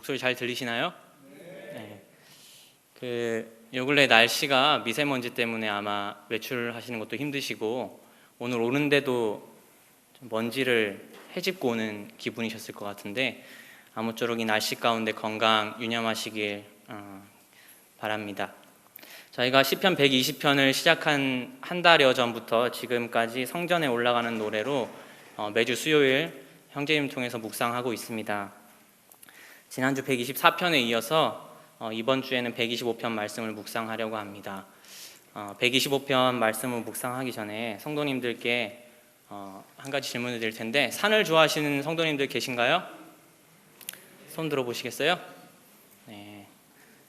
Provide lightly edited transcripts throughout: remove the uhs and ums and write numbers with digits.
목소리 잘 들리시나요? 네. 요 근래 날씨가 미세먼지 때문에 아마 외출하시는 것도 힘드시고 오늘 오는데도 좀 먼지를 헤집고 오는 기분이셨을 것 같은데 아무쪼록 이 날씨 가운데 건강 유념하시길 바랍니다. 저희가 시편 120편을 시작한 한 달여 전부터 지금까지 성전에 올라가는 노래로 매주 수요일 형제님 통해서 묵상하고 있습니다. 지난주 124편에 이어서 이번 주에는 125편 말씀을 묵상하려고 합니다. 125편 말씀을 묵상하기 전에 성도님들께 한 가지 질문을 드릴 텐데, 산을 좋아하시는 성도님들 계신가요? 손 들어보시겠어요? 네.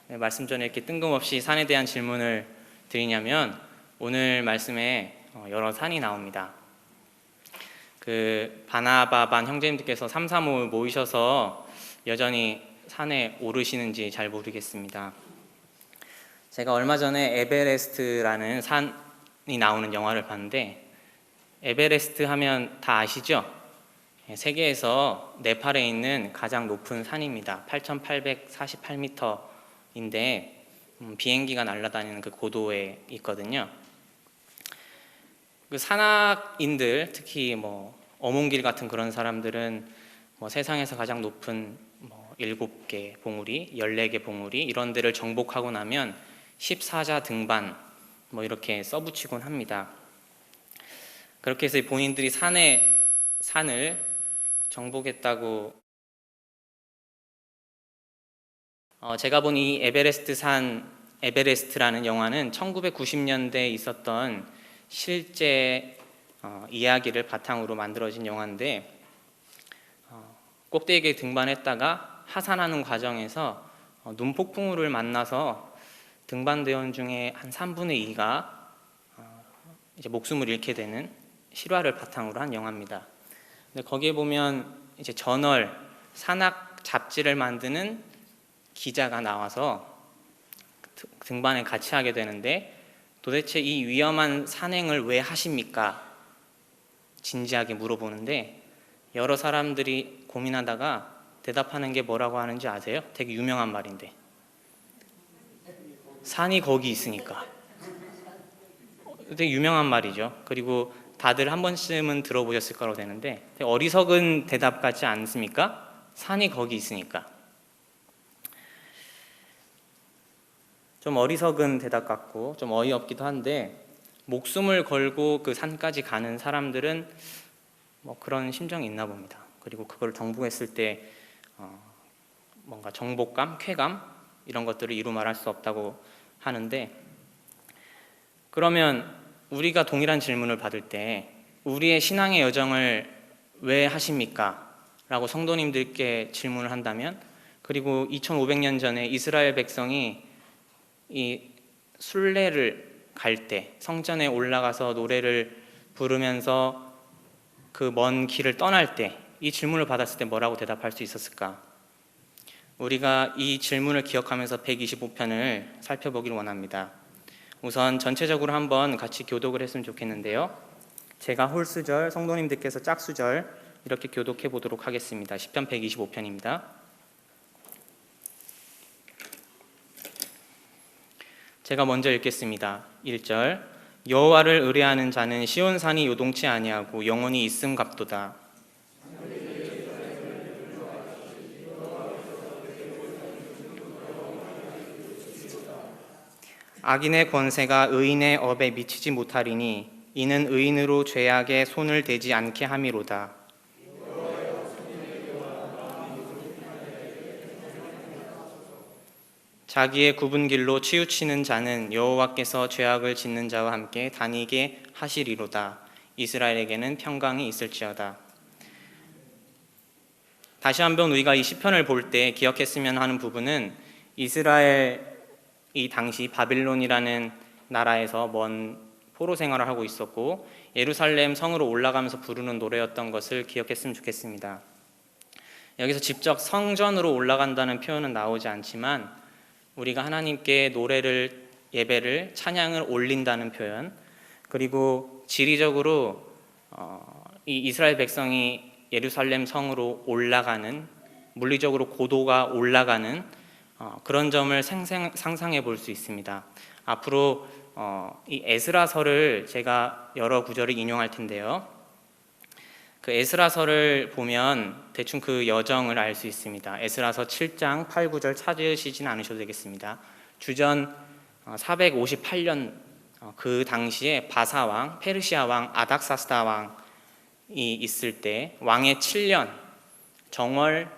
말씀 전에 이렇게 뜬금없이 산에 대한 질문을 드리냐면, 오늘 말씀에 여러 산이 나옵니다. 바나바 반 형제님들께서 335을 모이셔서 여전히 산에 오르시는지 잘 모르겠습니다. 제가 얼마 전에 에베레스트라는 산이 나오는 영화를 봤는데, 에베레스트 하면 다 아시죠? 세계에서 네팔에 있는 가장 높은 산입니다. 8,848m인데 비행기가 날아다니는 그 고도에 있거든요. 그 산악인들, 특히 어몽길 같은 그런 사람들은 세상에서 가장 높은 7개 봉우리, 14개 봉우리 이런 데를 정복하고 나면 14자 등반 이렇게 써붙이곤 합니다. 그렇게 해서 본인들이 산을 정복했다고. 제가 본 이 에베레스트라는 영화는 1990년대에 있었던 실제 이야기를 바탕으로 만들어진 영화인데, 꼭대기에 등반했다가 하산하는 과정에서 눈폭풍우를 만나서 등반대원 중에 한 3분의 2가 이제 목숨을 잃게 되는 실화를 바탕으로 한 영화입니다. 근데 거기에 보면 이제 저널, 산악 잡지를 만드는 기자가 나와서 등반에 같이 하게 되는데, 도대체 이 위험한 산행을 왜 하십니까? 진지하게 물어보는데 여러 사람들이 고민하다가 대답하는 게 뭐라고 하는지 아세요? 되게 유명한 말인데, 산이 거기 있으니까. 되게 유명한 말이죠. 그리고 다들 한 번쯤은 들어보셨을 거라고 되는데 되게 어리석은 대답 같지 않습니까? 산이 거기 있으니까. 좀 어리석은 대답 같고 좀 어이없기도 한데, 목숨을 걸고 그 산까지 가는 사람들은 그런 심정이 있나 봅니다. 그리고 그걸 정복했을 때 뭔가 정복감, 쾌감 이런 것들을 이루 말할 수 없다고 하는데, 그러면 우리가 동일한 질문을 받을 때 우리의 신앙의 여정을 왜 하십니까? 라고 성도님들께 질문을 한다면, 그리고 2500년 전에 이스라엘 백성이 이 순례를 갈 때 성전에 올라가서 노래를 부르면서 그 먼 길을 떠날 때 이 질문을 받았을 때 뭐라고 대답할 수 있었을까? 우리가 이 질문을 기억하면서 125편을 살펴보길 원합니다. 우선 전체적으로 한번 같이 교독을 했으면 좋겠는데요. 제가 홀수절, 성도님들께서 짝수절 이렇게 교독해 보도록 하겠습니다. 시편 125편입니다. 제가 먼저 읽겠습니다. 1절. 여호와를 의뢰하는 자는 시온산이 요동치 아니하고 영원히 있음 같도다. 악인의 권세가 의인의 업에 미치지 못하리니 이는 의인으로 죄악에 손을 대지 않게 함이로다. 자기의 굽은 길로 치우치는 자는 여호와께서 죄악을 짓는 자와 함께 다니게 하시리로다. 이스라엘에게는 평강이 있을지어다. 다시 한번 우리가 이 시편을 볼 때 기억했으면 하는 부분은, 이스라엘이 당시 바빌론이라는 나라에서 먼 포로 생활을 하고 있었고 예루살렘 성으로 올라가면서 부르는 노래였던 것을 기억했으면 좋겠습니다. 여기서 직접 성전으로 올라간다는 표현은 나오지 않지만 우리가 하나님께 노래를, 예배를, 찬양을 올린다는 표현, 그리고 지리적으로 이 이스라엘 백성이 예루살렘 성으로 올라가는 물리적으로 고도가 올라가는 그런 점을 상상해 볼 수 있습니다. 앞으로 이 에스라서를 제가 여러 구절을 인용할 텐데요. 그 에스라서를 보면 대충 그 여정을 알 수 있습니다. 에스라서 7장 8, 9절 찾으시진 않으셔도 되겠습니다. 주전 458년 그 당시에 바사왕, 페르시아 왕, 아닥사스다 왕이 있을 때 왕의 7년 정월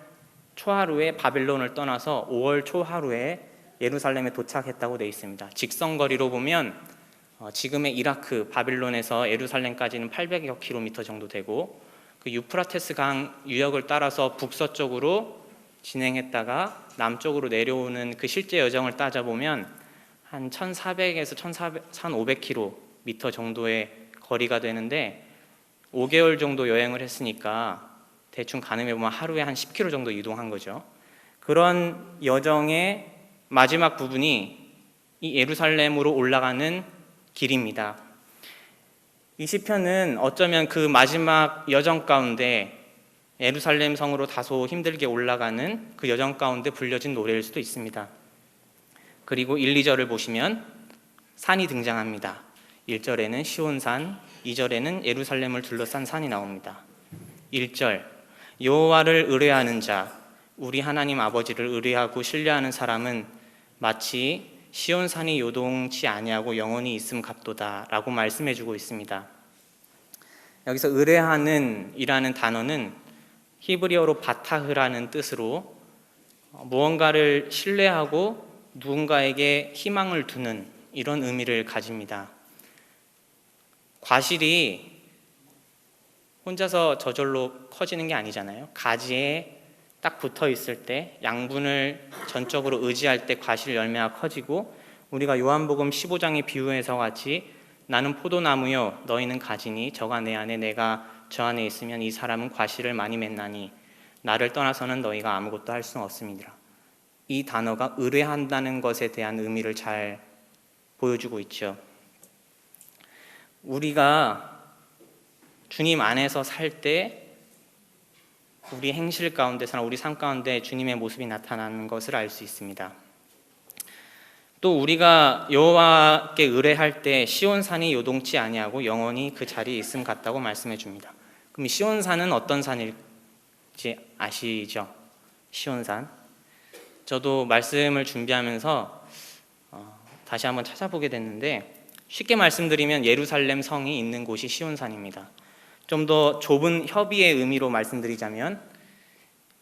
초하루에 바빌론을 떠나서 5월 초하루에 예루살렘에 도착했다고 되어 있습니다. 직선거리로 보면 지금의 이라크 바빌론에서 예루살렘까지는 800여 킬로미터 정도 되고 그 유프라테스 강 유역을 따라서 북서쪽으로 진행했다가 남쪽으로 내려오는 그 실제 여정을 따져보면 한 1400에서 1500km 정도의 거리가 되는데 5개월 정도 여행을 했으니까 대충 가늠해보면 하루에 한 10km 정도 이동한 거죠. 그런 여정의 마지막 부분이 이 예루살렘으로 올라가는 길입니다. 이 시편은 어쩌면 그 마지막 여정 가운데 예루살렘 성으로 다소 힘들게 올라가는 그 여정 가운데 불려진 노래일 수도 있습니다. 그리고 1, 2절을 보시면 산이 등장합니다. 1절에는 시온산, 2절에는 예루살렘을 둘러싼 산이 나옵니다. 1절, 여호와를 의뢰하는 자, 우리 하나님 아버지를 의뢰하고 신뢰하는 사람은 마치 시온산이 요동치 아니하고 영원히 있음 같도다 라고 말씀해주고 있습니다. 여기서 의뢰하는 이라는 단어는 히브리어로 바타흐라는 뜻으로 무언가를 신뢰하고 누군가에게 희망을 두는 이런 의미를 가집니다. 과실이 혼자서 저절로 커지는 게 아니잖아요. 가지에 딱 붙어 있을 때 양분을 전적으로 의지할 때 과실 열매가 커지고, 우리가 요한복음 15장의 비유에서 같이 나는 포도나무요 너희는 가지니 저가 내 안에 내가 저 안에 있으면 이 사람은 과실을 많이 맺나니 나를 떠나서는 너희가 아무것도 할 수는 없습니다. 이 단어가 의뢰한다는 것에 대한 의미를 잘 보여주고 있죠. 우리가 주님 안에서 살 때 우리 행실 가운데서나 우리 삶 가운데 주님의 모습이 나타나는 것을 알 수 있습니다. 또 우리가 여호와께 의뢰할 때 시온산이 요동치 아니하고 영원히 그 자리에 있음 같다고 말씀해 줍니다. 그럼 시온산은 어떤 산일지 아시죠? 시온산. 저도 말씀을 준비하면서 다시 한번 찾아보게 됐는데, 쉽게 말씀드리면 예루살렘 성이 있는 곳이 시온산입니다. 좀 더 좁은 협의의 의미로 말씀드리자면,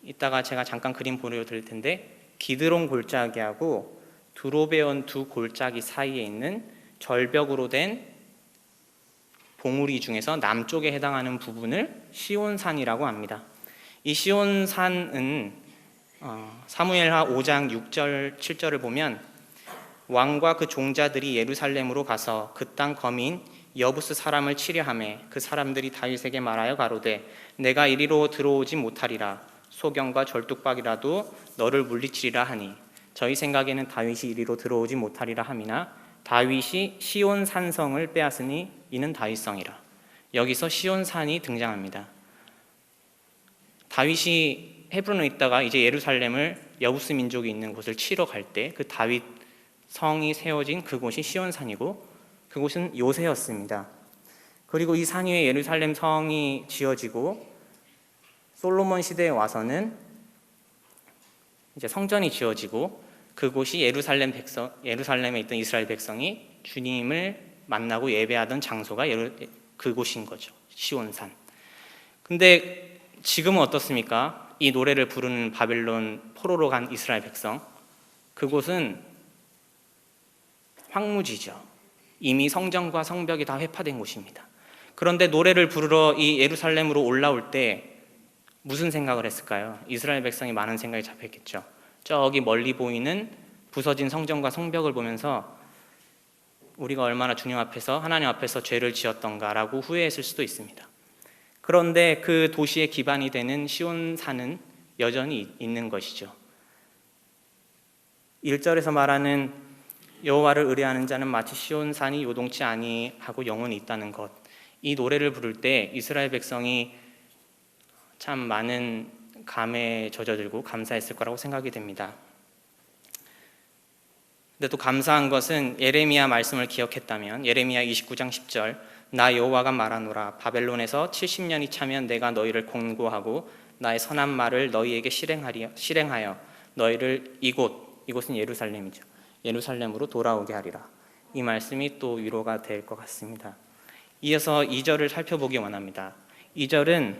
이따가 제가 잠깐 그림 보여드릴 텐데, 기드론 골짜기하고 두로베온 두 골짜기 사이에 있는 절벽으로 된 봉우리 중에서 남쪽에 해당하는 부분을 시온산이라고 합니다. 이 시온산은 사무엘하 5장 6절 7절을 보면 왕과 그 종자들이 예루살렘으로 가서 그 땅 거민 여부스 사람을 치려하매 그 사람들이 다윗에게 말하여 가로되 내가 이리로 들어오지 못하리라. 소경과 절뚝박이라도 너를 물리치리라 하니 저희 생각에는 다윗이 이리로 들어오지 못하리라 함이나 다윗이 시온 산성을 빼앗으니 이는 다윗성이라. 여기서 시온산이 등장합니다. 다윗이 헤브론에 있다가 이제 예루살렘을 여부스 민족이 있는 곳을 치러 갈 때 그 다윗 성이 세워진 그곳이 시온산이고, 그곳은 요새였습니다. 그리고 이 산 위에 예루살렘 성이 지어지고 솔로몬 시대에 와서는 이제 성전이 지어지고, 그곳이 예루살렘에 있던 이스라엘 백성이 주님을 만나고 예배하던 장소가 그곳인 거죠. 시온산. 근데 지금은 어떻습니까? 이 노래를 부르는 바벨론 포로로 간 이스라엘 백성, 그곳은 황무지죠. 이미 성전과 성벽이 다 회파된 곳입니다. 그런데 노래를 부르러 이 예루살렘으로 올라올 때 무슨 생각을 했을까요? 이스라엘 백성이 많은 생각이 잡혔겠죠. 저기 멀리 보이는 부서진 성전과 성벽을 보면서 우리가 얼마나 주님 앞에서, 하나님 앞에서 죄를 지었던가라고 후회했을 수도 있습니다. 그런데 그 도시의 기반이 되는 시온산은 여전히 있는 것이죠. 1절에서 말하는 여호와를 의뢰하는 자는 마치 시온산이 요동치 아니하고 영원히 있다는 것, 이 노래를 부를 때 이스라엘 백성이 참 많은 감에 젖어들고 감사했을 거라고 생각이 됩니다. 근데 또 감사한 것은 예레미야 말씀을 기억했다면 예레미야 29장 10절 나 여호와가 말하노라 바벨론에서 70년이 차면 내가 너희를 권고하고 나의 선한 말을 너희에게 실행하여 너희를 이곳은 예루살렘이죠. 예루살렘으로 돌아오게 하리라. 이 말씀이 또 위로가 될 것 같습니다. 이어서 2절을 살펴보기 원합니다. 2절은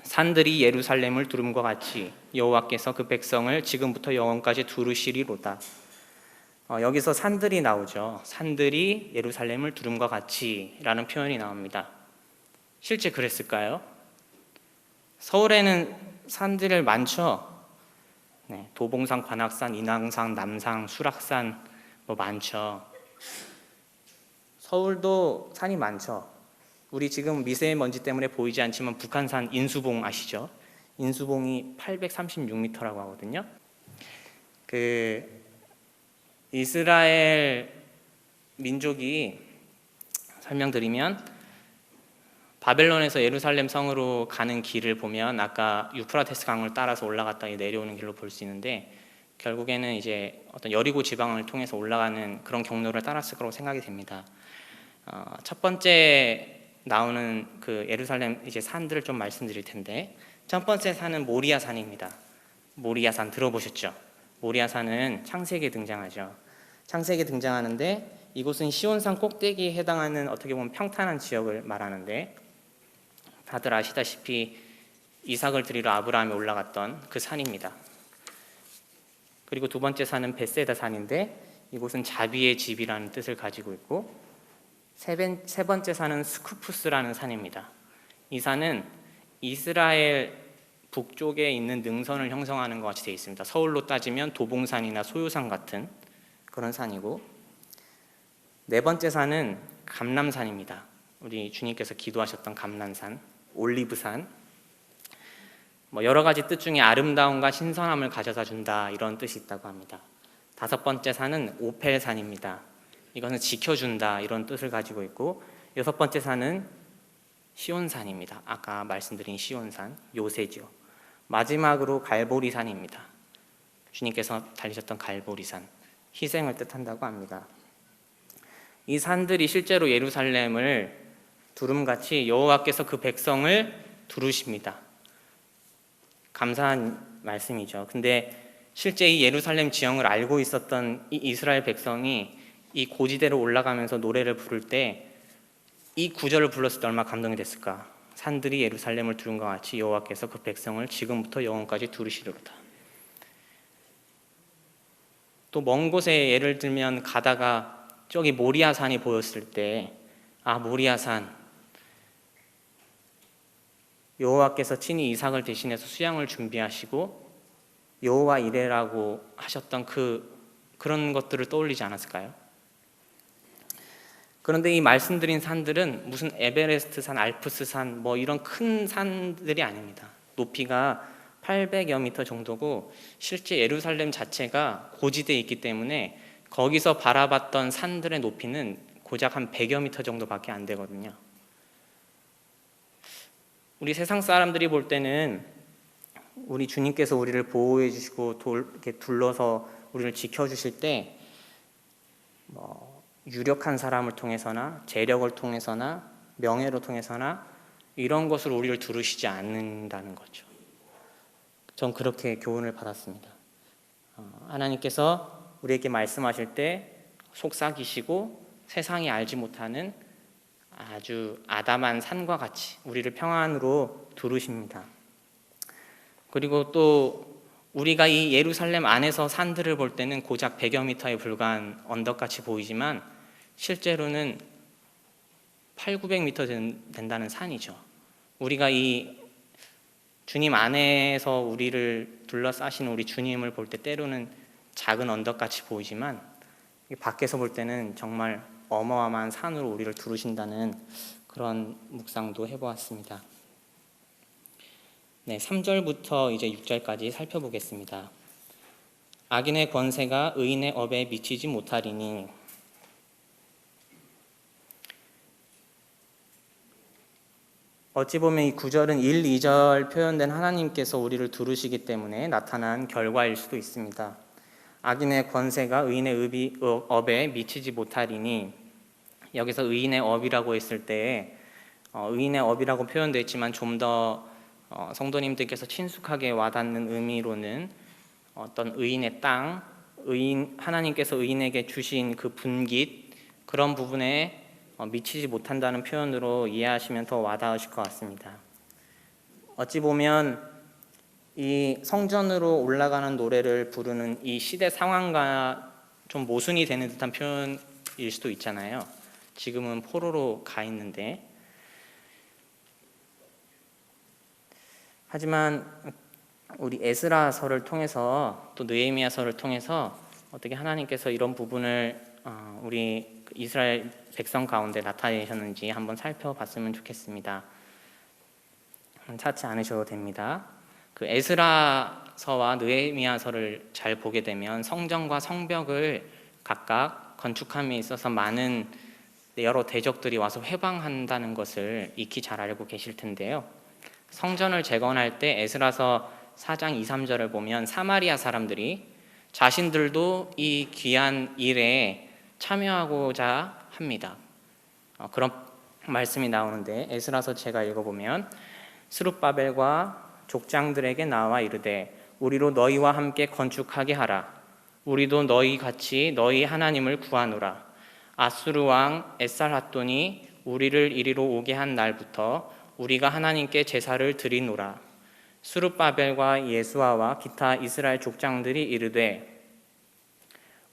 산들이 예루살렘을 두름과 같이 여호와께서 그 백성을 지금부터 영원까지 두르시리로다. 여기서 산들이 나오죠. 산들이 예루살렘을 두름과 같이 라는 표현이 나옵니다. 실제 그랬을까요? 서울에는 산들 많죠. 네, 도봉산, 관악산, 인왕산, 남산, 수락산 많죠. 서울도 산이 많죠. 우리 지금 미세먼지 때문에 보이지 않지만 북한산 인수봉 아시죠? 인수봉이 836m라고 하거든요. 이스라엘 민족이 설명드리면 바벨론에서 예루살렘 성으로 가는 길을 보면 아까 유프라테스 강을 따라서 올라갔다 내려오는 길로 볼 수 있는데 결국에는 이제 어떤 여리고 지방을 통해서 올라가는 그런 경로를 따랐을 거라고 생각이 됩니다. 첫 번째 나오는 그 예루살렘 이제 산들을 좀 말씀드릴 텐데 첫 번째 산은 모리아 산입니다. 모리아 산 들어보셨죠? 모리아 산은 창세기에 등장하죠. 창세기에 등장하는데 이곳은 시온산 꼭대기에 해당하는 어떻게 보면 평탄한 지역을 말하는데 다들 아시다시피 이삭을 드리러 아브라함이 올라갔던 그 산입니다. 그리고 두 번째 산은 벳세다 산인데 이곳은 자비의 집이라는 뜻을 가지고 있고 세 번째 산은 스쿠푸스라는 산입니다. 이 산은 이스라엘 북쪽에 있는 능선을 형성하는 것 같이 되어 있습니다. 서울로 따지면 도봉산이나 소요산 같은 그런 산이고 네 번째 산은 감람산입니다. 우리 주님께서 기도하셨던 감람산, 올리브산 여러 가지 뜻 중에 아름다움과 신선함을 가져다 준다 이런 뜻이 있다고 합니다. 다섯 번째 산은 오펠산입니다. 이것은 지켜준다 이런 뜻을 가지고 있고 여섯 번째 산은 시온산입니다. 아까 말씀드린 시온산, 요새죠. 마지막으로 갈보리산입니다. 주님께서 달리셨던 갈보리산, 희생을 뜻한다고 합니다. 이 산들이 실제로 예루살렘을 두름같이 여호와께서 그 백성을 두르십니다. 감사한 말씀이죠. 근데 실제 이 예루살렘 지형을 알고 있었던 이 이스라엘 백성이 이 고지대로 올라가면서 노래를 부를 때 이 구절을 불렀을 때 얼마나 감동이 됐을까. 산들이 예루살렘을 두른 것 같이 여호와께서 그 백성을 지금부터 영원까지 두르시리로다. 또 먼 곳에 예를 들면 가다가 저기 모리아산이 보였을 때 모리아산 여호와께서 친히 이삭을 대신해서 수양을 준비하시고 여호와 이레라고 하셨던 그런 것들을 떠올리지 않았을까요? 그런데 이 말씀드린 산들은 무슨 에베레스트산, 알프스산 이런 큰 산들이 아닙니다. 높이가 800여 미터 정도고 실제 예루살렘 자체가 고지대에 있기 때문에 거기서 바라봤던 산들의 높이는 고작 한 100여 미터 정도밖에 안 되거든요. 우리 세상 사람들이 볼 때는 우리 주님께서 우리를 보호해 주시고 이렇게 둘러서 우리를 지켜주실 때 유력한 사람을 통해서나 재력을 통해서나 명예를 통해서나 이런 것으로 우리를 두르시지 않는다는 거죠. 전 그렇게 교훈을 받았습니다. 하나님께서 우리에게 말씀하실 때 속삭이시고 세상이 알지 못하는 아주 아담한 산과 같이 우리를 평안으로 두르십니다. 그리고 또 우리가 이 예루살렘 안에서 산들을 볼 때는 고작 100여 미터에 불과한 언덕같이 보이지만 실제로는 800~900m 된다는 산이죠. 우리가 이 주님 안에서 우리를 둘러싸시는 우리 주님을 볼 때 때로는 작은 언덕같이 보이지만 밖에서 볼 때는 정말 어마어마한 산으로 우리를 두르신다는 그런 묵상도 해보았습니다. 네, 3절부터 이제 6절까지 살펴보겠습니다. 악인의 권세가 의인의 업에 미치지 못하리니 어찌 보면 이 구절은 1, 2절 표현된 하나님께서 우리를 두르시기 때문에 나타난 결과일 수도 있습니다. 악인의 권세가 의인의 업에 미치지 못하리니, 여기서 의인의 업이라고 했을 때 의인의 업이라고 표현되어 있지만 좀 더 성도님들께서 친숙하게 와닿는 의미로는 어떤 의인의 땅, 하나님께서 의인에게 주신 그 분깃, 그런 부분에 미치지 못한다는 표현으로 이해하시면 더 와닿으실 것 같습니다. 어찌 보면 이 성전으로 올라가는 노래를 부르는 이 시대 상황과 좀 모순이 되는 듯한 표현일 수도 있잖아요. 지금은 포로로 가 있는데, 하지만 우리 에스라서를 통해서 또 느헤미야서를 통해서 어떻게 하나님께서 이런 부분을 우리 이스라엘 백성 가운데 나타내셨는지 한번 살펴봤으면 좋겠습니다. 찾지 않으셔도 됩니다. 그 에스라서와 느헤미야서를 잘 보게 되면 성전과 성벽을 각각 건축함에 있어서 많은 여러 대적들이 와서 회방한다는 것을 익히 잘 알고 계실 텐데요. 성전을 재건할 때 에스라서 4장 2, 3절을 보면 사마리아 사람들이 자신들도 이 귀한 일에 참여하고자 합니다. 그런 말씀이 나오는데, 에스라서 제가 읽어보면 스룹바벨과 족장들에게 나와 이르되 우리로 너희와 함께 건축하게 하라. 우리도 너희 같이 너희 하나님을 구하노라. 아수르 왕 에살핫돈이 우리를 이리로 오게 한 날부터 우리가 하나님께 제사를 드리노라. 스룹바벨과 예수아와 기타 이스라엘 족장들이 이르되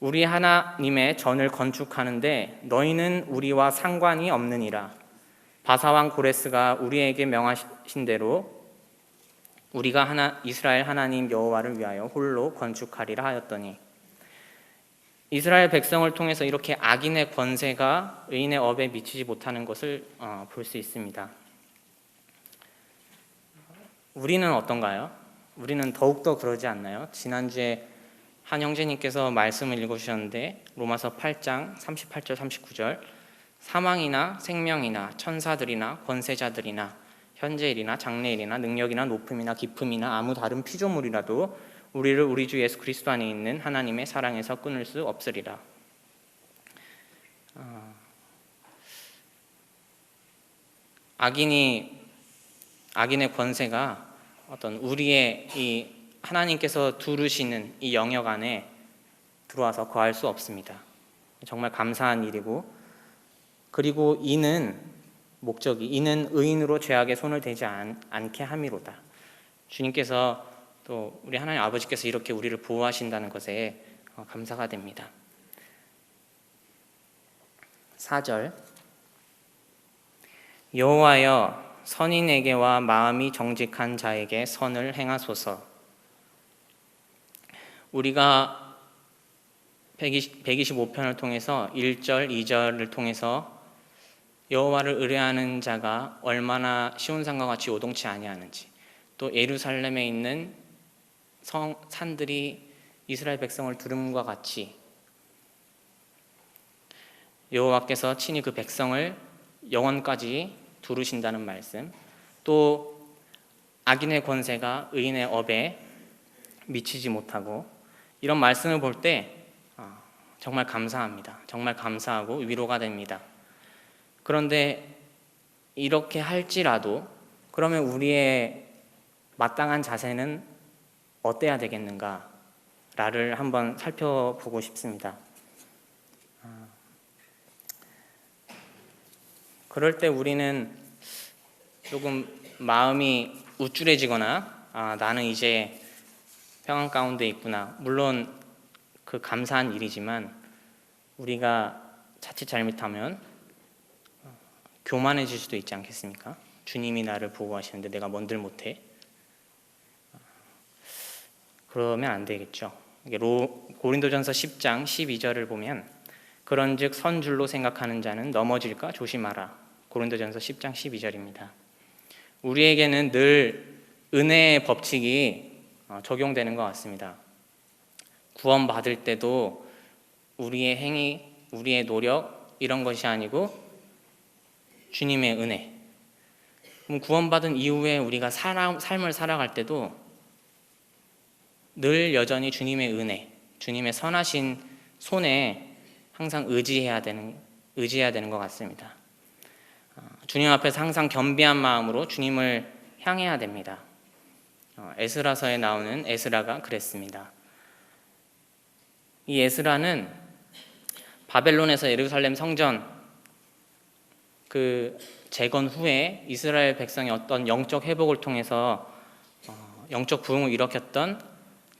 우리 하나님의 전을 건축하는데 너희는 우리와 상관이 없느니라. 바사왕 고레스가 우리에게 명하신 대로 우리가 이스라엘 하나님 여호와를 위하여 홀로 건축하리라 하였더니, 이스라엘 백성을 통해서 이렇게 악인의 권세가 의인의 업에 미치지 못하는 것을 볼 수 있습니다. 우리는 어떤가요? 우리는 더욱더 그러지 않나요? 지난주에 한 형제님께서 말씀을 읽어주셨는데 로마서 8장 38절 39절 사망이나 생명이나 천사들이나 권세자들이나 현재일이나 장래일이나 능력이나 높음이나 깊음이나 아무 다른 피조물이라도 우리를 우리 주 예수 그리스도 안에 있는 하나님의 사랑에서 끊을 수 없으리라. 악인의 권세가 어떤 우리의 이 하나님께서 두르시는 이 영역 안에 들어와서 거할 수 없습니다. 정말 감사한 일이고, 그리고 이는 의인으로 죄악에 손을 대지 않게 함이로다. 주님께서 또 우리 하나님 아버지께서 이렇게 우리를 보호하신다는 것에 감사가 됩니다. 4절 여호와여 선인에게와 마음이 정직한 자에게 선을 행하소서. 우리가 125편을 통해서 1절, 2절을 통해서 여호와를 의뢰하는 자가 얼마나 시온산과 같이 요동치 아니하는지, 또 예루살렘에 있는 산들이 이스라엘 백성을 두름과 같이 여호와께서 친히 그 백성을 영원까지 두르신다는 말씀, 또 악인의 권세가 의인의 업에 미치지 못하고, 이런 말씀을 볼 때 정말 감사합니다. 정말 감사하고 위로가 됩니다. 그런데 이렇게 할지라도 그러면 우리의 마땅한 자세는 어때야 되겠는가를 한번 살펴보고 싶습니다. 그럴 때 우리는 조금 마음이 우쭐해지거나 나는 이제 평안 가운데 있구나, 물론 그 감사한 일이지만 우리가 자칫 잘못하면 교만해질 수도 있지 않겠습니까? 주님이 나를 보호하시는데 내가 뭔들 못해? 그러면 안 되겠죠. 고린도전서 10장 12절을 보면 그런즉 선줄로 생각하는 자는 넘어질까 조심하라. 고린도전서 10장 12절입니다. 우리에게는 늘 은혜의 법칙이 적용되는 것 같습니다. 구원받을 때도 우리의 행위, 우리의 노력 이런 것이 아니고 주님의 은혜, 구원받은 이후에 우리가 삶을 살아갈 때도 늘 여전히 주님의 은혜, 주님의 선하신 손에 항상 의지해야 되는 것 같습니다. 주님 앞에서 항상 겸비한 마음으로 주님을 향해야 됩니다. 에스라서에 나오는 에스라가 그랬습니다. 이 에스라는 바벨론에서 예루살렘 성전 그 재건 후에 이스라엘 백성의 어떤 영적 회복을 통해서 영적 부흥을 일으켰던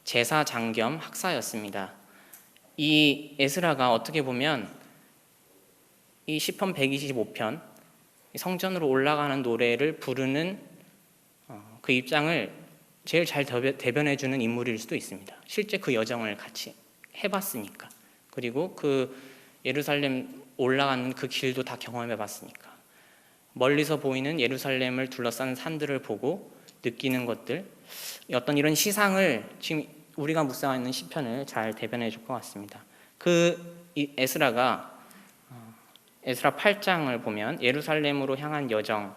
제사장 겸 학사였습니다. 이 에스라가 어떻게 보면 이 시편 125편 성전으로 올라가는 노래를 부르는 그 입장을 제일 잘 대변해 주는 인물일 수도 있습니다. 실제 그 여정을 같이 해봤으니까, 그리고 그 예루살렘 올라가는 그 길도 다 경험해 봤으니까, 멀리서 보이는 예루살렘을 둘러싼 산들을 보고 느끼는 것들, 어떤 이런 시상을 지금 우리가 묵상하는 시편을 잘 대변해 줄 것 같습니다. 이 에스라가 에스라 8장을 보면 예루살렘으로 향한 여정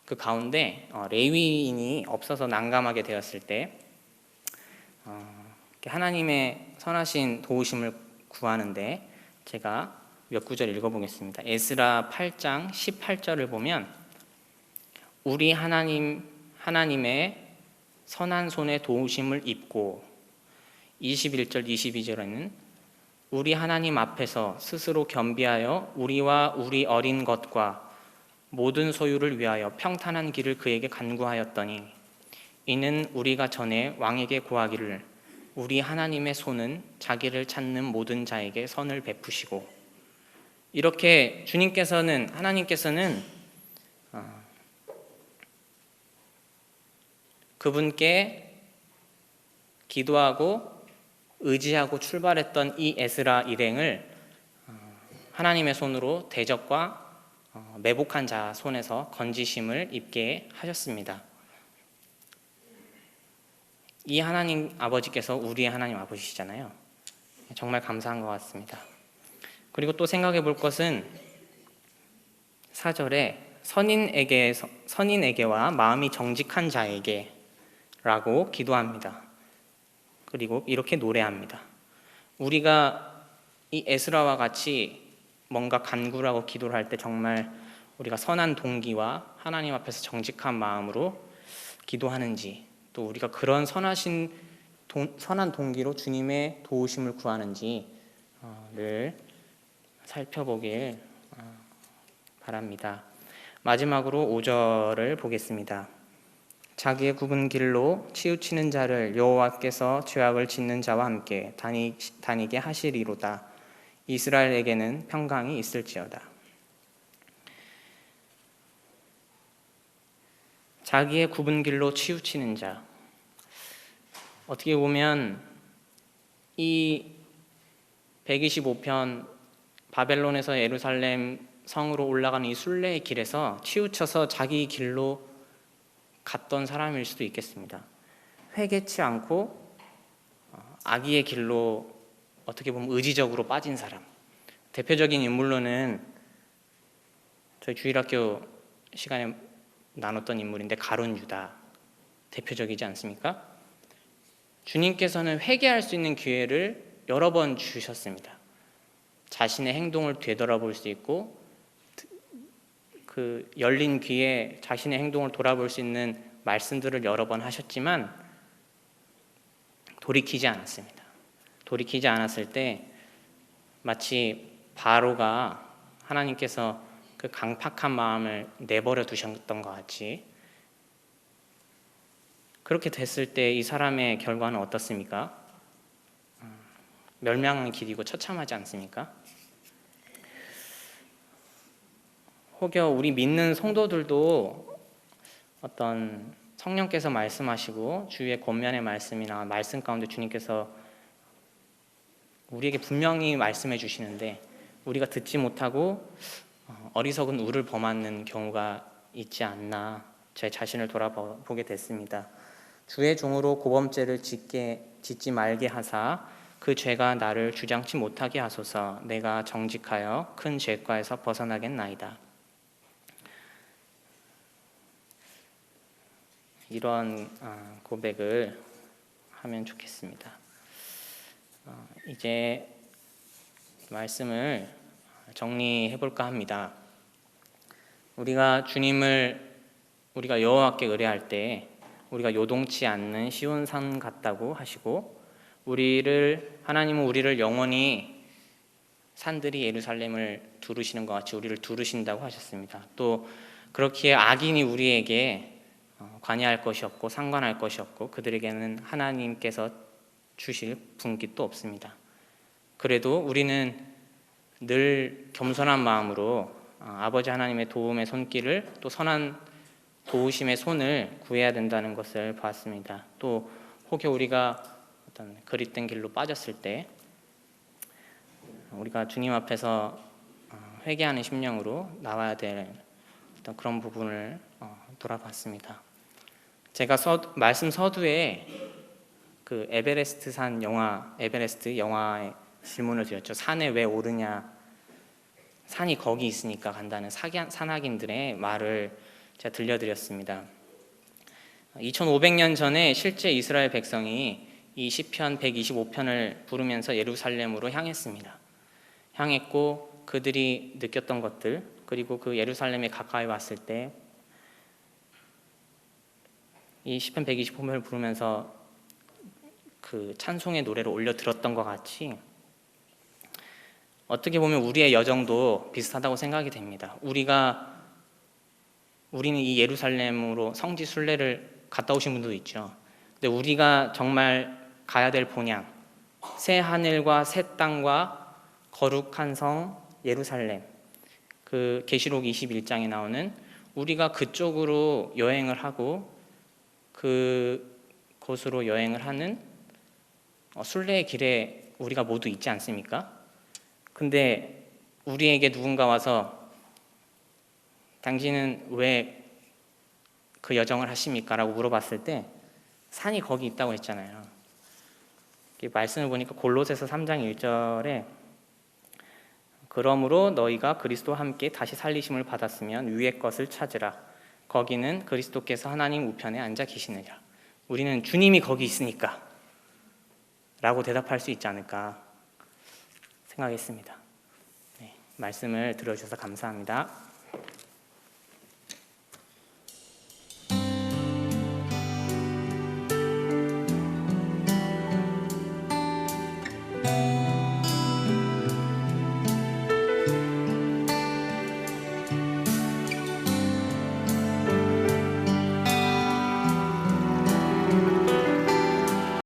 그 가운데 레위인이 없어서 난감하게 되었을 때 하나님의 선하신 도우심을 구하는데, 제가 몇 구절 읽어보겠습니다. 에스라 8장 18절을 보면 우리 하나님의 선한 손에 도우심을 입고, 21절 22절에는 우리 하나님 앞에서 스스로 겸비하여 우리와 우리 어린 것과 모든 소유를 위하여 평탄한 길을 그에게 간구하였더니 이는 우리가 전에 왕에게 구하기를 우리 하나님의 손은 자기를 찾는 모든 자에게 선을 베푸시고, 이렇게 하나님께서는 그분께 기도하고 의지하고 출발했던 이 에스라 일행을 하나님의 손으로 대적과 매복한 자 손에서 건지심을 입게 하셨습니다. 이 하나님 아버지께서 우리의 하나님 아버지시잖아요. 정말 감사한 것 같습니다. 그리고 또 생각해 볼 것은 4절에 선인에게와 마음이 정직한 자에게 라고 기도합니다. 그리고 이렇게 노래합니다. 우리가 이 에스라와 같이 뭔가 간구를 하고 기도를 할 때 정말 우리가 선한 동기와 하나님 앞에서 정직한 마음으로 기도하는지, 또 우리가 그런 선한 동기로 주님의 도우심을 구하는지를 살펴보길 바랍니다. 마지막으로 5절을 보겠습니다. 자기의 굽은 길로 치우치는 자를 여호와께서 죄악을 짓는 자와 함께 다니게 하시리로다. 이스라엘에게는 평강이 있을지어다. 자기의 굽은 길로 치우치는 자, 어떻게 보면 이 125편 바벨론에서 예루살렘 성으로 올라가는 이 순례의 길에서 치우쳐서 자기 길로 갔던 사람일 수도 있겠습니다. 회개치 않고 악의의 길로 어떻게 보면 의지적으로 빠진 사람. 대표적인 인물로는 저희 주일학교 시간에 나눴던 인물인데 가룟 유다 대표적이지 않습니까? 주님께서는 회개할 수 있는 기회를 여러 번 주셨습니다. 자신의 행동을 되돌아볼 수 있고, 그 열린 귀에 자신의 행동을 돌아볼 수 있는 말씀들을 여러 번 하셨지만 돌이키지 않았습니다. 돌이키지 않았을 때 마치 바로가 하나님께서 그 강팍한 마음을 내버려 두셨던 것 같이, 그렇게 됐을 때 이 사람의 결과는 어떻습니까? 멸망의 길이고 처참하지 않습니까? 혹여 우리 믿는 성도들도 어떤 성령께서 말씀하시고 주위의 권면의 말씀이나 말씀 가운데 주님께서 우리에게 분명히 말씀해 주시는데 우리가 듣지 못하고 어리석은 우를 범하는 경우가 있지 않나, 제 자신을 돌아보게 됐습니다. 주의 종으로 고범죄를 짓지 말게 하사 그 죄가 나를 주장치 못하게 하소서. 내가 정직하여 큰 죄과에서 벗어나겠나이다. 이런 고백을 하면 좋겠습니다. 이제 말씀을 정리해 볼까 합니다. 우리가 여호와께 의뢰할 때 우리가 요동치 않는 시온 산 같다고 하시고, 하나님은 우리를 영원히 산들이 예루살렘을 두르시는 것 같이 우리를 두르신다고 하셨습니다. 또 그렇기에 악인이 우리에게 관여할 것이 없고 상관할 것이 없고, 그들에게는 하나님께서 주실 분깃도 없습니다. 그래도 우리는 늘 겸손한 마음으로 아버지 하나님의 도움의 손길을, 또 선한 도우심의 손을 구해야 된다는 것을 봤습니다. 또 혹여 우리가 어떤 그릿된 길로 빠졌을 때 우리가 주님 앞에서 회개하는 심령으로 나와야 될 어떤 그런 부분을 돌아봤습니다. 제가 말씀 서두에 그 에베레스트 영화의 질문을 드렸죠. 산에 왜 오르냐? 산이 거기 있으니까 간다는 산악인들의 말을 제가 들려드렸습니다. 2500년 전에 실제 이스라엘 백성이 이 시편 125편을 부르면서 예루살렘으로 향했고 그들이 느꼈던 것들, 그리고 그 예루살렘에 가까이 왔을 때 이 시편 125편을 부르면서 그 찬송의 노래를 올려 들었던 것 같이, 어떻게 보면 우리의 여정도 비슷하다고 생각이 됩니다. 우리는 이 예루살렘으로 성지 순례를 갔다 오신 분도 있죠. 근데 우리가 정말 가야 될 본향, 새 하늘과 새 땅과 거룩한 성 예루살렘, 그 계시록 21장에 나오는, 우리가 그쪽으로 여행을 하고 그곳으로 여행을 하는 순례의 길에 우리가 모두 있지 않습니까? 근데 우리에게 누군가 와서 당신은 왜 그 여정을 하십니까? 라고 물어봤을 때 산이 거기 있다고 했잖아요. 말씀을 보니까 골로새서 3장 1절에 그러므로 너희가 그리스도와 함께 다시 살리심을 받았으면 위의 것을 찾으라. 거기는 그리스도께서 하나님 우편에 앉아 계시느니라. 우리는 주님이 거기 있으니까 라고 대답할 수 있지 않을까 생각했습니다. 말씀을 들어주셔서 감사합니다.